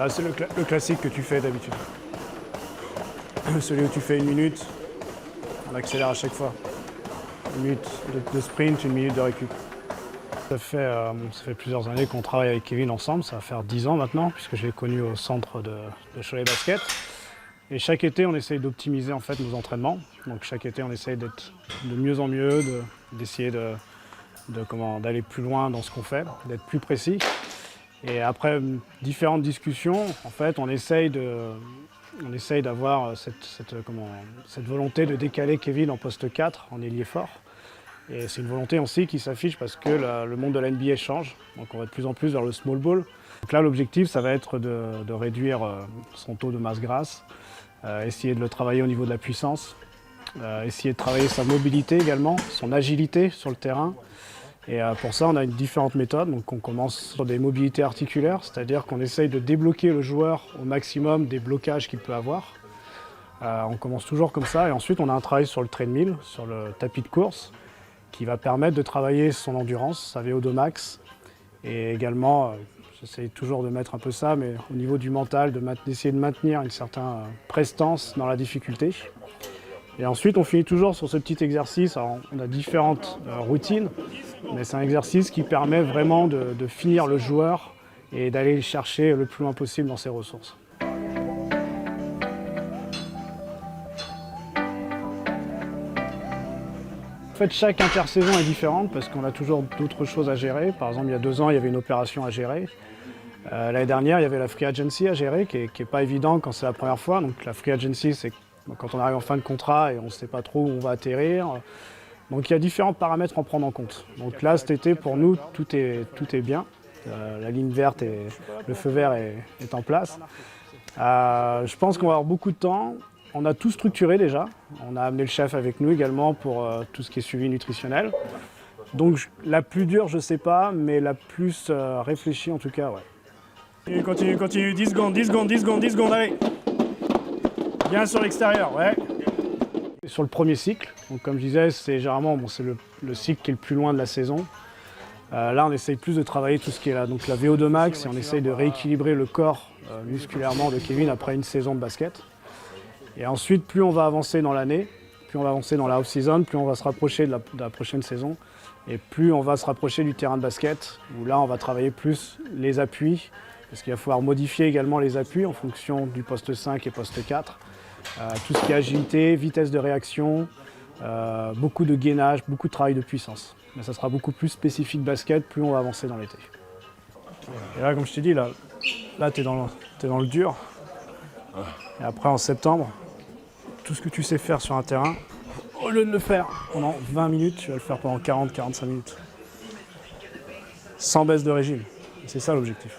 Ah, c'est le classique que tu fais d'habitude. Celui où tu fais 1 minute, on accélère à chaque fois. 1 minute de sprint, 1 minute de récup. Ça fait plusieurs années qu'on travaille avec Kevin ensemble, ça va faire 10 ans maintenant, puisque je l'ai connu au centre de Cholet Basket. Et chaque été, on essaye d'optimiser en fait nos entraînements. Donc chaque été, on essaye d'être de mieux en mieux, d'essayer d'aller plus loin dans ce qu'on fait, d'être plus précis. Et après différentes discussions, en fait, on essaye d'avoir cette volonté de décaler Kevin en poste 4, en ailier fort. Et c'est une volonté aussi qui s'affiche parce que le monde de la NBA change. Donc on va de plus en plus vers le small ball. Donc là, l'objectif, ça va être de réduire son taux de masse grasse, essayer de le travailler au niveau de la puissance, essayer de travailler sa mobilité également, son agilité sur le terrain. Et pour ça, on a différentes méthodes. Donc on commence sur des mobilités articulaires, c'est-à-dire qu'on essaye de débloquer le joueur au maximum des blocages qu'il peut avoir. On commence toujours comme ça. Et ensuite, on a un travail sur le treadmill, sur le tapis de course, qui va permettre de travailler son endurance, sa VO2 max. Et également, j'essaye toujours de mettre un peu ça, mais au niveau du mental, d'essayer de maintenir une certaine prestance dans la difficulté. Et ensuite, on finit toujours sur ce petit exercice. Alors, on a différentes routines, mais c'est un exercice qui permet vraiment de finir le joueur et d'aller le chercher le plus loin possible dans ses ressources. En fait, chaque intersaison est différente parce qu'on a toujours d'autres choses à gérer. Par exemple, il y a 2 ans, il y avait une opération à gérer. L'année dernière, il y avait la free agency à gérer, qui n'est pas évident quand c'est la première fois. Donc la free agency, c'est quand on arrive en fin de contrat et on ne sait pas trop où on va atterrir. Donc il y a différents paramètres à prendre en compte. Donc là, cet été, pour nous, tout est bien. La ligne verte et le feu vert est en place. Je pense qu'on va avoir beaucoup de temps. On a tout structuré déjà. On a amené le chef avec nous également pour tout ce qui est suivi nutritionnel. Donc la plus dure, je ne sais pas, mais la plus réfléchie en tout cas, ouais. Continue, 10 secondes, 10 secondes, 10 secondes, 10 secondes, allez. Bien sur l'extérieur, ouais. Sur le premier cycle, donc comme je disais, c'est généralement c'est le cycle qui est le plus loin de la saison. Là, on essaye plus de travailler tout ce qui est là, donc la VO2 max, et on essaye de rééquilibrer le corps musculairement de Kevin après une saison de basket. Et ensuite, plus on va avancer dans l'année, plus on va avancer dans la off-season, plus on va se rapprocher de la prochaine saison, et plus on va se rapprocher du terrain de basket, où là, on va travailler plus les appuis, parce qu'il va falloir modifier également les appuis en fonction du poste 5 et poste 4. Tout ce qui est agilité, vitesse de réaction, beaucoup de gainage, beaucoup de travail de puissance. Mais ça sera beaucoup plus spécifique basket, plus on va avancer dans l'été. Et là, comme je t'ai dit, là tu es dans le dur. Et après, en septembre, tout ce que tu sais faire sur un terrain, au lieu de le faire pendant 20 minutes, tu vas le faire pendant 40-45 minutes. Sans baisse de régime. C'est ça l'objectif.